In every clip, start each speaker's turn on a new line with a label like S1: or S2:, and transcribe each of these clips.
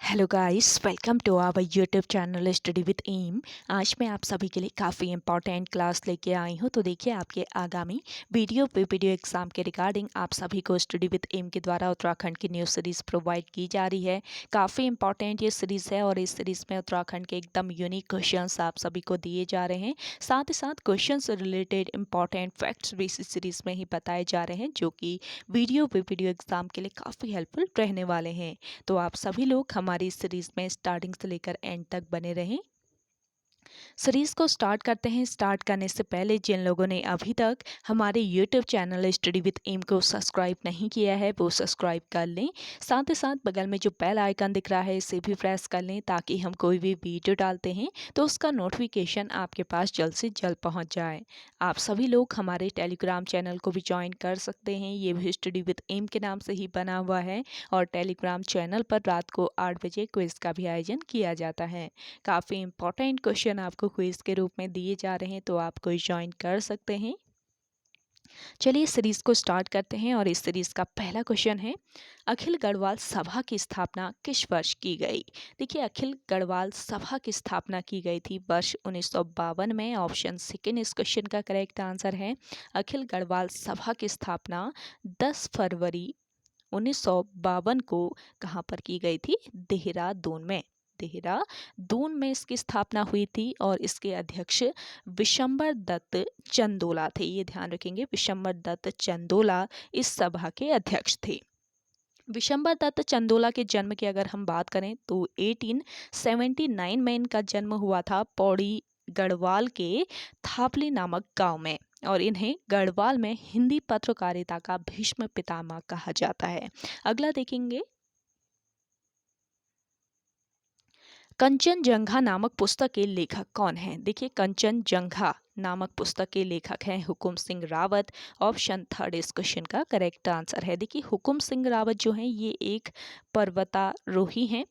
S1: Hello guys, welcome to our YouTube channel study with M. आज मैं आप सभी के लिए काफ़ी इंपॉर्टेंट क्लास लेके आई हूँ। तो देखिए, आपके आगामी वीडियो एग्जाम के रिगार्डिंग आप सभी को स्टडी विद एम के द्वारा उत्तराखंड की न्यू सीरीज़ प्रोवाइड की जा रही है। काफ़ी इंपॉर्टेंट ये सीरीज़ है और इस सीरीज़ में उत्तराखंड के एकदम यूनिक क्वेश्चंस आप सभी को दिए जा रहे हैं। साथ ही साथ क्वेश्चन से रिलेटेड इंपॉर्टेंट फैक्ट्स भी इस सीरीज़ में ही बताए जा रहे हैं, जो कि वीडियो एग्जाम के लिए काफ़ी हेल्पफुल रहने वाले हैं। तो आप सभी लोग हमारी सीरीज में स्टार्टिंग से लेकर एंड तक बने रहें। सीरीज को स्टार्ट करते हैं। स्टार्ट करने से पहले जिन लोगों ने अभी तक हमारे YouTube channel study with M को सब्सक्राइब नहीं किया है, वो सब्सक्राइब कर लें। साथ ही साथ बगल में जो बेल आइकन दिख रहा है, इसे भी प्रेस कर लें, ताकि हम कोई भी वीडियो डालते हैं तो उसका नोटिफिकेशन आपके पास जल्द से जल्द पहुंच जाए। आप सभी लोग हमारे टेलीग्राम चैनल को भी ज्वाइन कर सकते हैं। ये भी स्टडी विद एम के नाम से ही बना हुआ है और टेलीग्राम चैनल पर रात को 8 बजे क्विज का भी आयोजन किया जाता है। काफ़ी इंपॉर्टेंट क्वेश्चन आपको क्विज के रूप में दिए जा रहे हैं, तो आप कोई ज्वाइन कर सकते हैं। चलिए सीरीज को स्टार्ट करते हैं और इस सीरीज का पहला क्वेश्चन है, अखिल गढ़वाल सभा की स्थापना किस वर्ष की गई? देखिए, अखिल गढ़वाल सभा की स्थापना की गई थी वर्ष 1952 में। ऑप्शन सेकेंड इस क्वेश्चन का करेक्ट आंसर है। अखिल गढ़वाल सभा की स्थापना 10 फरवरी 1952 को कहाँ पर की गई थी? देहरादून में। देहरादून में इसकी स्थापना हुई थी और इसके अध्यक्ष विशंबर दत्त चंदोला थे। ये ध्यान रखेंगे, विशंबर दत्त चंदोला इस सभा के अध्यक्ष थे। विशंबर दत्त चंदोला के जन्म की अगर हम बात करें तो 1879 में इनका जन्म हुआ था पौड़ी गढ़वाल के थापली नामक गांव में। और इन्हें गढ़वाल में हिंदी पत्रकारिता का भीष्म पितामह कहा जाता है। अगला देखेंगे, कंचनजंघा नामक पुस्तक के लेखक कौन हैं? देखिए, कंचनजंघा नामक पुस्तक के लेखक हैं हुकुम सिंह रावत। ऑप्शन थर्ड इस क्वेश्चन का करेक्ट आंसर है। देखिए, हुकुम सिंह रावत जो हैं ये एक पर्वतारोही हैं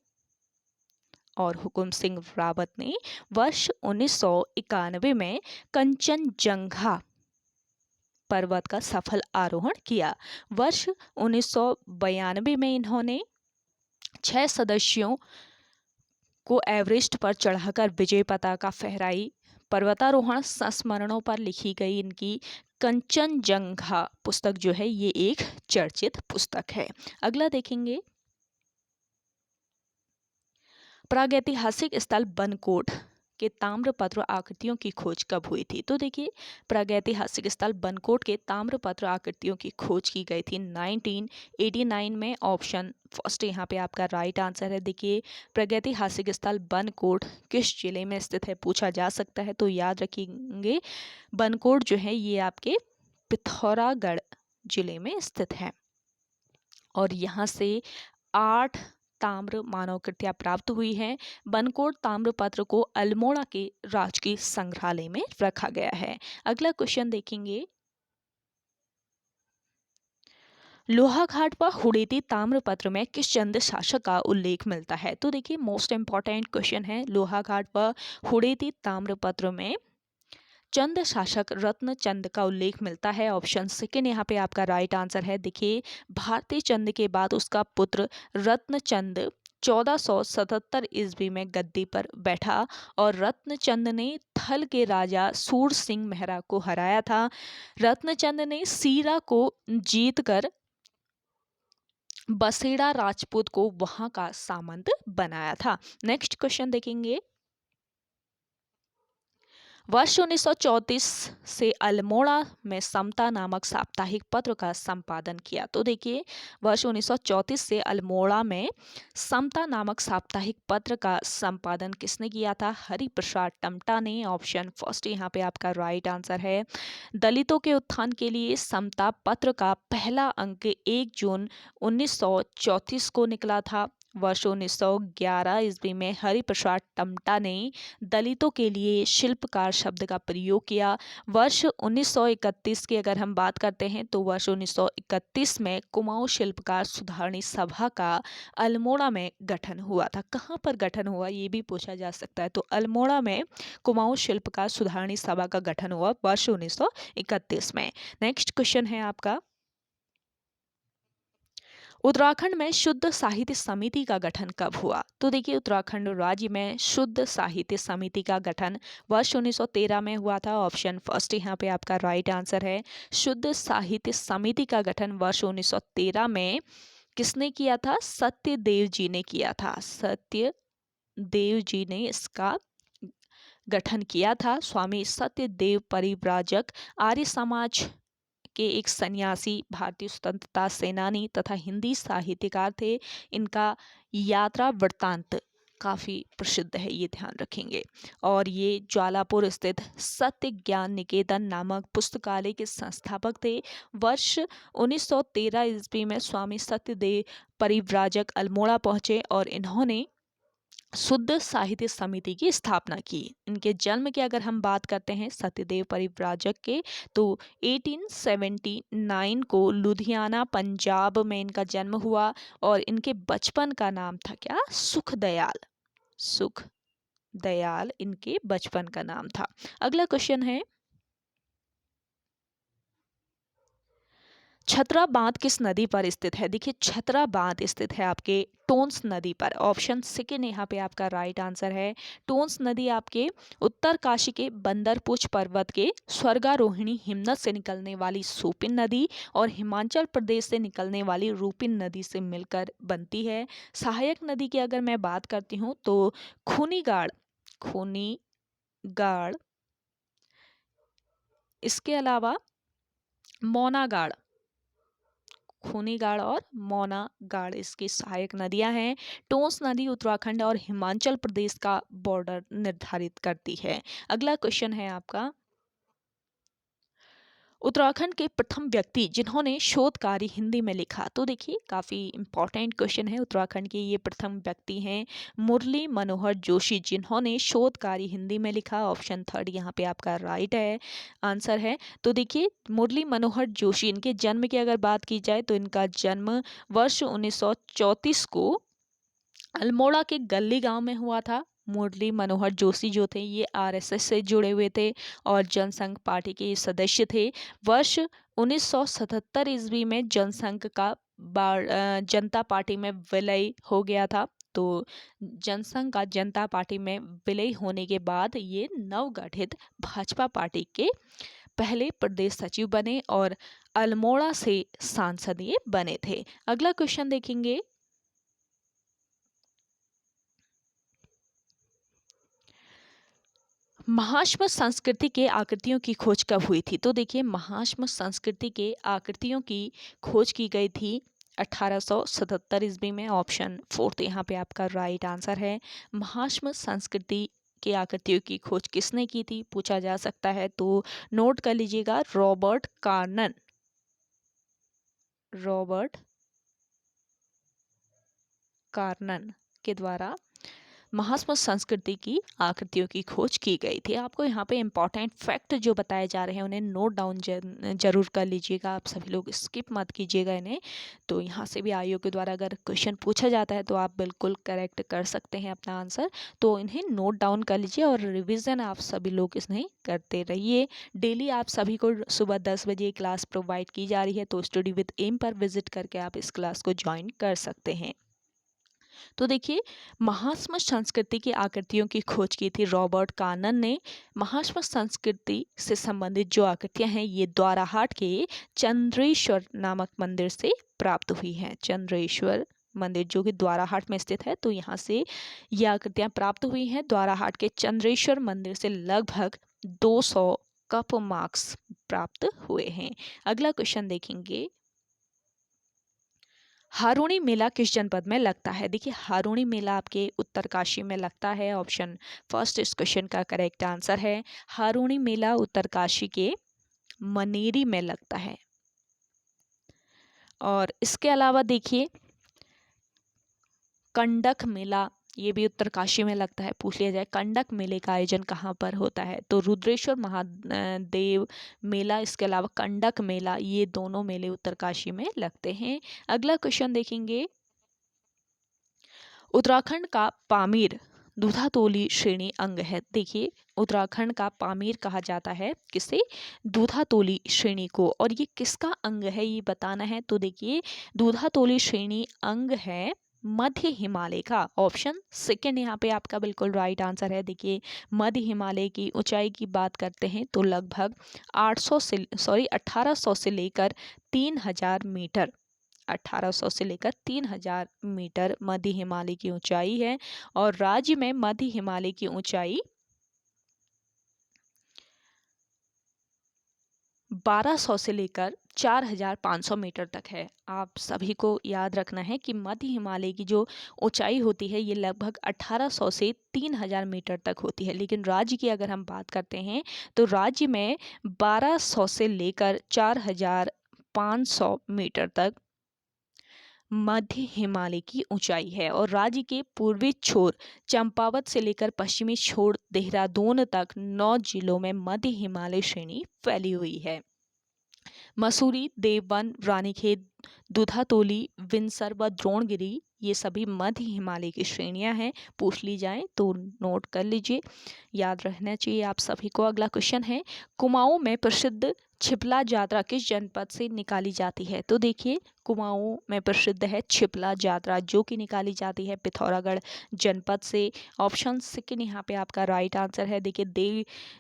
S1: और हुकुम सिंह रावत ने वर्ष 1991 में कंचनजंघा पर्वत का सफल आरोहण किया। वर्ष 1992 में इन्होंने 6 सदस्यों को एवरेस्ट पर चढ़ाकर विजय पताका फहराई। पर्वतारोहण संस्मरणों पर लिखी गई इनकी कंचनजंघा पुस्तक जो है ये एक चर्चित पुस्तक है। अगला देखेंगे, प्रागैतिहासिक स्थल बनकोट के ताम्रपत्र आकृतियों की खोज कब हुई थी? तो देखिए, प्रागैतिहासिक स्थल बनकोट के ताम्रपत्र आकृतियों की खोज की गई थी 1989 में। ऑप्शन फर्स्ट यहाँ पे आपका राइट आंसर है। देखिए, प्रागैतिहासिक स्थल बनकोट किस जिले में स्थित है पूछा जा सकता है, तो याद रखेंगे बनकोट जो है ये आपके पिथौरागढ़ जिले में स्थित है और यहाँ से 8 ताम्र मानव कृतियां प्राप्त हुई हैं। बनकोट ताम्रपत्र को अल्मोड़ा के राजकीय संग्रहालय में रखा गया है। अगला क्वेश्चन देखेंगे, लोहाघाट व हुड़ेती ताम्रपत्र में किस चंद शासक का उल्लेख मिलता है? तो देखिए, मोस्ट इंपॉर्टेंट क्वेश्चन है। लोहाघाट व हुड़ेती ताम्रपत्र में चंद शासक रत्न चंद का उल्लेख मिलता है। ऑप्शन सेकेंड यहाँ पे आपका राइट आंसर है। देखिए, भारतीय चंद के बाद उसका पुत्र रत्नचंद 1477 ईस्वी में गद्दी पर बैठा और रत्नचंद ने थल के राजा सूर सिंह मेहरा को हराया था। रत्नचंद ने सीरा को जीतकर बसेड़ा राजपूत को वहां का सामंत बनाया था। नेक्स्ट क्वेश्चन देखेंगे, वर्ष 1934 से अल्मोड़ा में समता नामक साप्ताहिक पत्र का संपादन किया। तो देखिए, वर्ष 1934 से अल्मोड़ा में समता नामक साप्ताहिक पत्र का संपादन किसने किया था? हरिप्रसाद टमटा ने। ऑप्शन फर्स्ट यहाँ पे आपका राइट आंसर है। दलितों के उत्थान के लिए समता पत्र का पहला अंक 1 जून 1934 को निकला था। वर्ष 1911 ईस्वी में हरिप्रसाद टमटा ने दलितों के लिए शिल्पकार शब्द का प्रयोग किया। वर्ष 1931 की अगर हम बात करते हैं तो वर्ष 1931 में कुमाऊं शिल्पकार सुधारणी सभा का अल्मोड़ा में गठन हुआ था। कहाँ पर गठन हुआ ये भी पूछा जा सकता है, तो अल्मोड़ा में कुमाऊं शिल्पकार सुधारणी सभा का गठन हुआ वर्ष 1931 में। नेक्स्ट क्वेश्चन है आपका, उत्तराखंड में शुद्ध साहित्य समिति का गठन कब हुआ? तो देखिए उत्तराखंड राज्य में शुद्ध साहित्य समिति का गठन वर्ष 1913 में हुआ था। ऑप्शन फर्स्ट यहाँ पे आपका राइट आंसर है। शुद्ध साहित्य समिति का गठन वर्ष 1913 में किसने किया था? सत्यदेव जी ने किया था। सत्यदेव जी ने इसका गठन किया था। स्वामी सत्यदेव परिव्राजक आर्य समाज के एक सन्यासी, भारतीय स्वतंत्रता सेनानी तथा हिंदी साहित्यकार थे। इनका यात्रा वृत्तांत काफ़ी प्रसिद्ध है, ये ध्यान रखेंगे। और ये ज्वालापुर स्थित सत्य ज्ञान निकेतन नामक पुस्तकालय के संस्थापक थे। वर्ष 1913 ईस्वी में स्वामी सत्यदेव परिव्राजक अल्मोड़ा पहुंचे और इन्होंने शुद्ध साहित्य समिति की स्थापना की। इनके जन्म की अगर हम बात करते हैं सत्यदेव परिव्राजक के, तो 1879 को लुधियाना पंजाब में इनका जन्म हुआ और इनके बचपन का नाम था क्या? सुखदयाल। सुखदयाल इनके बचपन का नाम था। अगला क्वेश्चन है, छतरा बांध किस नदी पर स्थित है? देखिए छतरा बांध स्थित है आपके टोंस नदी पर। ऑप्शन सेकेंड यहाँ पे आपका राइट आंसर है। टोंस नदी आपके उत्तरकाशी के बंदरपुछ पर्वत के स्वर्गारोहिणी हिमनद से निकलने वाली सोपिन नदी और हिमाचल प्रदेश से निकलने वाली रूपिन नदी से मिलकर बनती है। सहायक नदी की अगर मैं बात करती हूँ तो खूनीगाड़, इसके अलावा मौनागाड़, खूनीगाड़ और मौनागाड़ इसकी सहायक नदियां हैं। टोंस नदी उत्तराखंड और हिमाचल प्रदेश का बॉर्डर निर्धारित करती है। अगला क्वेश्चन है आपका, उत्तराखंड के प्रथम व्यक्ति जिन्होंने शोध कार्य हिंदी में लिखा। तो देखिए काफ़ी इंपॉर्टेंट क्वेश्चन है। उत्तराखंड के ये प्रथम व्यक्ति हैं मुरली मनोहर जोशी, जिन्होंने शोध कार्य हिंदी में लिखा। ऑप्शन थर्ड यहाँ पे आपका राइट है आंसर है। तो देखिए मुरली मनोहर जोशी, इनके जन्म की अगर बात की जाए तो इनका जन्म वर्ष 1934 को अल्मोड़ा के गल्ली गांव में हुआ था। मुरली मनोहर जोशी जो थे ये आरएसएस से जुड़े हुए थे और जनसंघ पार्टी के सदस्य थे। वर्ष 1977 ईस्वी में जनसंघ का जनता पार्टी में विलय हो गया था। तो जनसंघ का जनता पार्टी में विलय होने के बाद ये नवगठित भाजपा पार्टी के पहले प्रदेश सचिव बने और अल्मोड़ा से सांसद ये बने थे। अगला क्वेश्चन देखेंगे, महाश्म संस्कृति के आकृतियों की खोज कब हुई थी? तो देखिए महाश्म संस्कृति के आकृतियों की खोज की गई थी 1877 ईस्वी में। ऑप्शन फोर्थ यहाँ पे आपका राइट आंसर है। महाश्म संस्कृति की आकृतियों की खोज किसने की थी पूछा जा सकता है, तो नोट कर लीजिएगा, रॉबर्ट कार्नन के द्वारा महाश्म संस्कृति की आकृतियों की खोज की गई थी। आपको यहाँ पे इंपॉर्टेंट फैक्ट जो बताए जा रहे हैं उन्हें नोट डाउन जरूर कर लीजिएगा। आप सभी लोग स्किप मत कीजिएगा इन्हें। तो यहाँ से भी आयोग के द्वारा अगर क्वेश्चन पूछा जाता है तो आप बिल्कुल करेक्ट कर सकते हैं अपना आंसर। तो इन्हें नोट डाउन कर लीजिए और रिविज़न आप सभी लोग इन्हें करते रहिए। डेली आप सभी को सुबह 10 बजे क्लास प्रोवाइड की जा रही है, तो स्टडी विद एम पर विजिट करके आप इस क्लास को ज्वाइन कर सकते हैं। तो देखिए महाश्म संस्कृति की आकृतियों की खोज की थी रॉबर्ट कार्नन ने। महाश्म संस्कृति से संबंधित जो आकृतियां हैं ये द्वाराहाट के चंद्रेश्वर नामक मंदिर से प्राप्त हुई हैं। चंद्रेश्वर मंदिर जो कि द्वाराहाट में स्थित है, तो यहाँ से ये आकृतियां प्राप्त हुई हैं। द्वाराहाट के चंद्रेश्वर मंदिर से लगभग 200 कप मार्क्स प्राप्त हुए हैं। अगला क्वेश्चन देखेंगे, हारूणी मेला किस जनपद में लगता है? देखिए हारूणी मेला आपके उत्तरकाशी में लगता है। ऑप्शन फर्स्ट इस क्वेश्चन का करेक्ट आंसर है। हारूणी मेला उत्तरकाशी के मनेरी में लगता है। और इसके अलावा देखिए कंडक मेला ये भी उत्तरकाशी में लगता है। पूछ लिया जाए कंडक मेले का आयोजन कहाँ पर होता है, तो रुद्रेश्वर महादेव मेला, इसके अलावा कंडक मेला, ये दोनों मेले उत्तरकाशी में लगते हैं। अगला क्वेश्चन देखेंगे, उत्तराखंड का पामीर दूधातोली श्रेणी अंग है? देखिए उत्तराखंड का पामीर कहा जाता है किसे? दूधातोली श्रेणी को। और ये किसका अंग है ये बताना है। तो देखिए दूधातोली श्रेणी अंग है मध्य हिमालय का। ऑप्शन सेकंड यहाँ पे आपका बिल्कुल राइट आंसर है। देखिए मध्य हिमालय की ऊंचाई की बात करते हैं तो लगभग 1800 से लेकर 3000 मीटर, 1800 से लेकर 3000 मीटर मध्य हिमालय की ऊंचाई है। और राज्य में मध्य हिमालय की ऊंचाई 1200 से लेकर 4500 मीटर तक है। आप सभी को याद रखना है कि मध्य हिमालय की जो ऊंचाई होती है ये लगभग 1800 से 3000 मीटर तक होती है। लेकिन राज्य की अगर हम बात करते हैं तो राज्य में 1200 से लेकर 4500 मीटर तक मध्य हिमालय की ऊंचाई है। और राज्य के पूर्वी छोर चंपावत से लेकर पश्चिमी छोर देहरादून तक 9 जिलों में मध्य हिमालय श्रेणी फैली हुई है। मसूरी, देवबन, रानीखेत, दूधातोली, विंसर व द्रोणगिरी ये सभी मध्य हिमालय की श्रेणियां हैं। पूछ ली जाए तो नोट कर लीजिए, याद रहना चाहिए आप सभी को। अगला क्वेश्चन है कुमाऊं में प्रसिद्ध छिपला यात्रा किस जनपद से निकाली जाती है? तो देखिए कुमाऊं में प्रसिद्ध है छिपला यात्रा जो कि निकाली जाती है पिथौरागढ़ जनपद से। ऑप्शन सेकंड यहाँ पे आपका राइट आंसर है। देखिए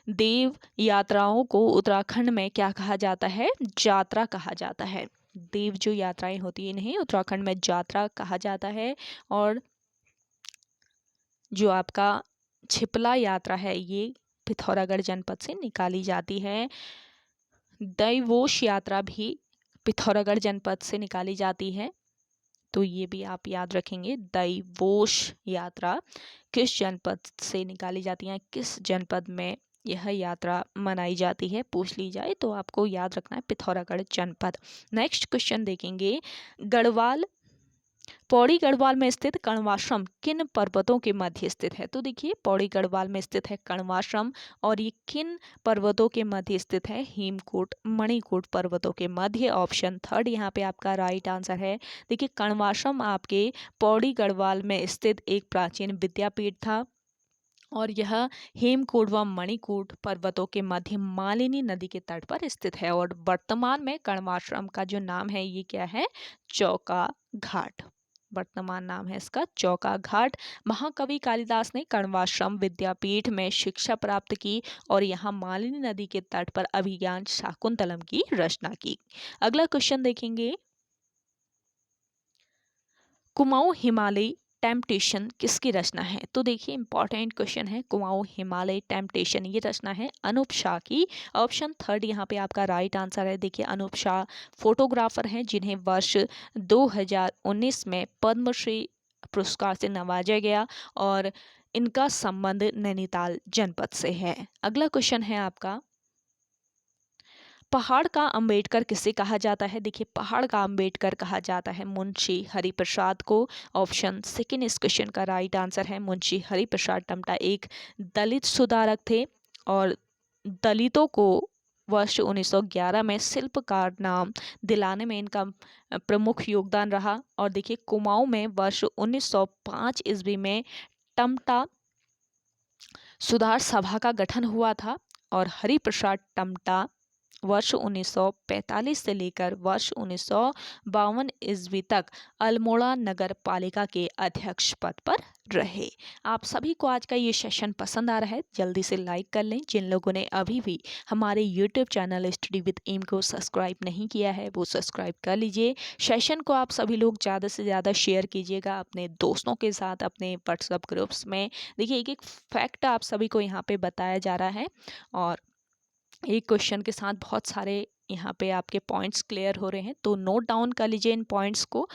S1: देव यात्राओं को उत्तराखंड में क्या कहा जाता है? जात्रा कहा जाता है। देव जो यात्राएं होती है इन्हें उत्तराखंड में जात्रा कहा जाता है। और जो आपका छिपला यात्रा है ये पिथौरागढ़ जनपद से निकाली जाती है। दैवोश यात्रा भी पिथौरागढ़ जनपद से निकाली जाती है। तो ये भी आप याद रखेंगे, दैवोश यात्रा किस जनपद से निकाली जाती है, किस जनपद में यह यात्रा मनाई जाती है, पूछ ली जाए तो आपको याद रखना है पिथौरागढ़ जनपद। नेक्स्ट क्वेश्चन देखेंगे गढ़वाल, पौड़ी गढ़वाल में स्थित कण्वाश्रम किन पर्वतों के मध्य स्थित है? तो देखिए पौड़ी गढ़वाल में स्थित है कण्वाश्रम और ये किन पर्वतों के मध्य स्थित है? हेमकूट मणिकूट पर्वतों के मध्य। ऑप्शन थर्ड यहाँ पे आपका राइट आंसर है। देखिए कण्वाश्रम आपके पौड़ी गढ़वाल में स्थित एक प्राचीन विद्यापीठ था और यह हेमकूट व मणिकूट पर्वतों के मध्य मालिनी नदी के तट पर स्थित है। और वर्तमान में कण्वाश्रम का जो नाम है ये क्या है? चौका घाट। वर्तमान नाम है इसका चौका घाट। महाकवि कालिदास ने कण्वाश्रम विद्यापीठ में शिक्षा प्राप्त की और यहाँ मालिनी नदी के तट पर अभिज्ञान शाकुंतलम की रचना की। अगला क्वेश्चन देखेंगे कुमाऊं हिमालय टेम्पटेशन किसकी रचना है? तो देखिए इंपॉर्टेंट क्वेश्चन है। कुमाऊं हिमालय टेम्पटेशन ये रचना है अनूप शाह की। ऑप्शन थर्ड यहाँ पे आपका राइट आंसर है। देखिए अनूप शाह फोटोग्राफर हैं जिन्हें वर्ष 2019 में पद्मश्री पुरस्कार से नवाजा गया और इनका संबंध नैनीताल जनपद से है। अगला क्वेश्चन है आपका पहाड़ का अंबेडकर किसे कहा जाता है? देखिए पहाड़ का अंबेडकर कहा जाता है मुंशी हरिप्रसाद को। ऑप्शन सेकंड इस क्वेश्चन का राइट आंसर है। मुंशी हरिप्रसाद टमटा एक दलित सुधारक थे और दलितों को वर्ष 1911 में शिल्पकार नाम दिलाने में इनका प्रमुख योगदान रहा। और देखिए कुमाऊं में वर्ष 1905 ईस्वी में टमटा सुधार सभा का गठन हुआ था और हरिप्रसाद टमटा वर्ष 1945 से लेकर वर्ष 1952 ईस्वी तक अल्मोड़ा नगर पालिका के अध्यक्ष पद पर रहे। आप सभी को आज का ये सेशन पसंद आ रहा है जल्दी से लाइक कर लें। जिन लोगों ने अभी भी हमारे YouTube channel study with M को सब्सक्राइब नहीं किया है वो सब्सक्राइब कर लीजिए। सेशन को आप सभी लोग ज़्यादा से ज़्यादा शेयर कीजिएगा अपने दोस्तों के साथ, अपने व्हाट्सएप ग्रुप्स में। देखिए एक एक फैक्ट आप सभी को यहाँ पे बताया जा रहा है और एक क्वेश्चन के साथ बहुत सारे यहाँ पे आपके पॉइंट्स क्लियर हो रहे हैं। तो नोट डाउन कर लीजिए इन पॉइंट्स को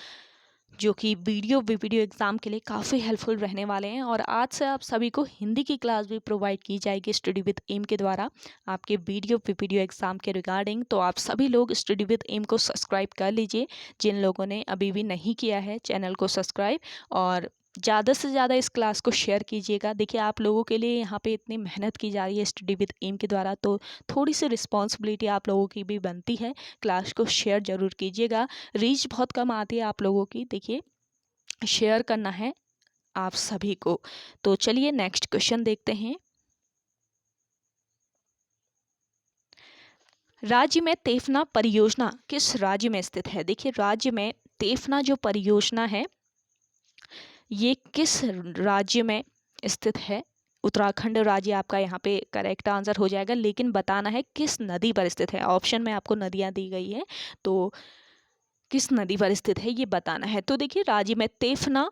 S1: जो कि वीडियो एग्ज़ाम के लिए काफ़ी हेल्पफुल रहने वाले हैं। और आज से आप सभी को हिंदी की क्लास भी प्रोवाइड की जाएगी स्टडी विद एम के द्वारा आपके वीडियो एग्ज़ाम के रिगार्डिंग। तो आप सभी लोग स्टडी विद एम को सब्सक्राइब कर लीजिए जिन लोगों ने अभी भी नहीं किया है चैनल को सब्सक्राइब, और ज़्यादा से ज़्यादा इस क्लास को शेयर कीजिएगा। देखिए आप लोगों के लिए यहाँ पे इतनी मेहनत की जा रही है स्टडी विद एम के द्वारा, तो थोड़ी सी रिस्पॉन्सिबिलिटी आप लोगों की भी बनती है। क्लास को शेयर ज़रूर कीजिएगा। रीच बहुत कम आती है आप लोगों की, देखिए शेयर करना है आप सभी को। तो चलिए नेक्स्ट क्वेश्चन देखते हैं। राज्य में तेफना परियोजना किस राज्य में स्थित है? देखिए राज्य में तेफना जो परियोजना है ये किस राज्य में स्थित है? उत्तराखंड राज्य आपका यहाँ पे करेक्ट आंसर हो जाएगा, लेकिन बताना है किस नदी पर स्थित है। ऑप्शन में आपको नदियाँ दी गई है, तो किस नदी पर स्थित है ये बताना है। तो देखिए राज्य में तेफना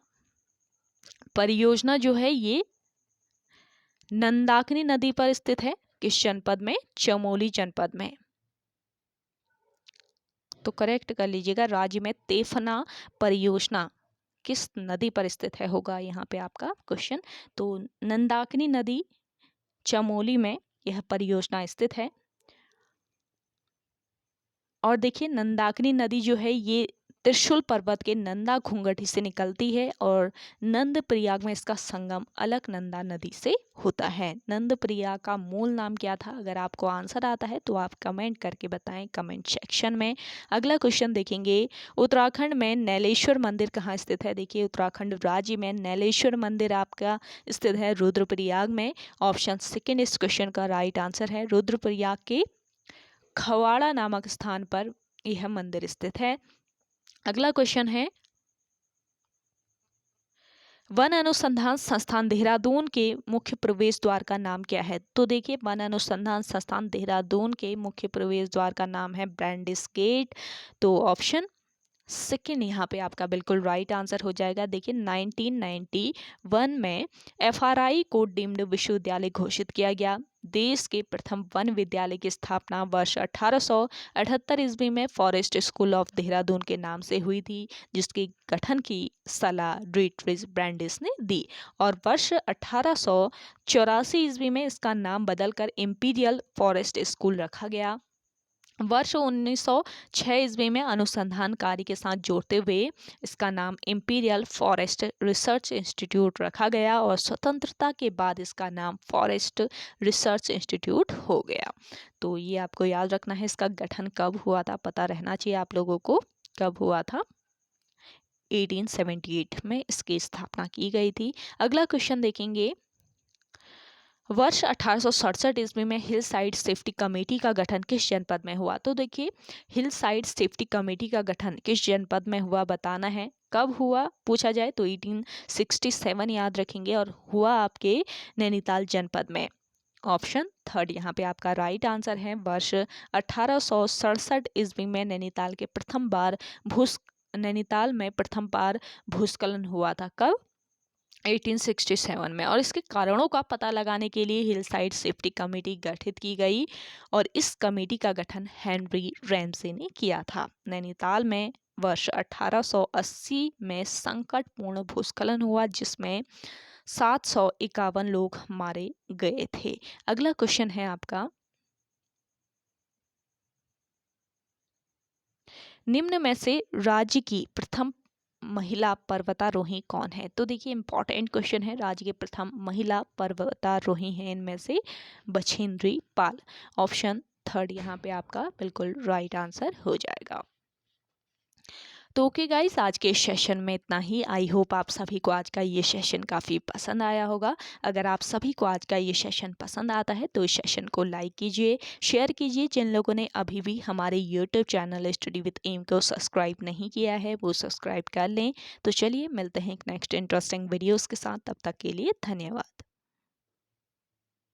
S1: परियोजना जो है ये नंदाकिनी नदी पर स्थित है। किस जनपद में? चमोली जनपद में। तो करेक्ट कर लीजिएगा, राज्य में तेफना परियोजना किस नदी पर स्थित है होगा यहाँ पे आपका क्वेश्चन। तो नंदाकिनी नदी चमोली में यह परियोजना स्थित है। और देखिए नंदाकिनी नदी जो है ये त्रिशूल पर्वत के नंदा घूंघटी से निकलती है और नंद प्रयाग में इसका संगम अलकनंदा नदी से होता है। नंद प्रयाग का मूल नाम क्या था? अगर आपको आंसर आता है तो आप कमेंट करके बताएं कमेंट सेक्शन में। अगला क्वेश्चन देखेंगे, उत्तराखंड में नैलेश्वर मंदिर कहाँ स्थित है? देखिए उत्तराखंड राज्य में नैलेश्वर मंदिर आपका स्थित है रुद्रप्रयाग में। ऑप्शन सेकेंड इस क्वेश्चन का राइट आंसर है। रुद्रप्रयाग के खवाड़ा नामक स्थान पर यह मंदिर स्थित है। अगला क्वेश्चन है, वन अनुसंधान संस्थान देहरादून के मुख्य प्रवेश द्वार का नाम क्या है? तो देखिए वन अनुसंधान संस्थान देहरादून के मुख्य प्रवेश द्वार का नाम है ब्रांडिस गेट। तो ऑप्शन सेकेंड यहाँ पे आपका बिल्कुल राइट आंसर हो जाएगा। देखिए 1991 में एफआरआई को डीम्ड विश्वविद्यालय घोषित किया गया। देश के प्रथम वन विद्यालय की स्थापना वर्ष 1878 ईस्वी में फॉरेस्ट स्कूल ऑफ देहरादून के नाम से हुई थी, जिसके गठन की सलाह ड्यूट्रिज ब्रांडिस ने दी। और वर्ष 1884 ईस्वी में इसका नाम बदलकर इंपीरियल फॉरेस्ट स्कूल रखा गया। वर्ष 1906 ईस्वी में अनुसंधान कार्य के साथ जोड़ते हुए इसका नाम इंपीरियल फॉरेस्ट रिसर्च इंस्टीट्यूट रखा गया और स्वतंत्रता के बाद इसका नाम फॉरेस्ट रिसर्च इंस्टीट्यूट हो गया। तो ये आपको याद रखना है, इसका गठन कब हुआ था पता रहना चाहिए आप लोगों को, कब हुआ था। 1878 में इसकी स्थापना की गई थी। अगला क्वेश्चन देखेंगे, वर्ष 1867 ईस्वी में हिल साइड सेफ्टी कमेटी का गठन किस जनपद में हुआ? तो देखिए हिल साइड सेफ्टी कमेटी का गठन किस जनपद में हुआ बताना है। कब हुआ पूछा जाए तो 1867 याद रखेंगे और हुआ आपके नैनीताल जनपद में। ऑप्शन थर्ड यहाँ पे आपका राइट आंसर है। वर्ष 1867 ईस्वी में नैनीताल में प्रथम बार भूस्खलन हुआ था। कब? 1867 में। और इसके कारणों का पता लगाने के लिए हिल साइड सेफ्टी कमेटी गठित की गई और इस कमेटी का गठन हेनरी रैमसे ने किया था। नैनीताल में वर्ष 1880 में संकटपूर्ण भूस्खलन हुआ जिसमें 751 लोग मारे गए थे। अगला क्वेश्चन है आपका, निम्न में से राज्य की प्रथम महिला पर्वतारोही कौन है? तो देखिए इंपॉर्टेंट क्वेश्चन है, राज्य के प्रथम महिला पर्वतारोही हैं इनमें से बछेंद्री पाल। ऑप्शन थर्ड यहाँ पे आपका बिल्कुल राइट आंसर हो जाएगा। तो ओके गाइस, आज के सेशन में इतना ही। आई होप आप सभी को आज का ये सेशन काफ़ी पसंद आया होगा। अगर आप सभी को आज का ये सेशन पसंद आता है तो इस सेशन को लाइक कीजिए, शेयर कीजिए। जिन लोगों ने अभी भी हमारे YouTube channel study with M को सब्सक्राइब नहीं किया है वो सब्सक्राइब कर लें। तो चलिए मिलते हैं एक नेक्स्ट इंटरेस्टिंग वीडियोज़ के साथ, तब तक के लिए धन्यवाद।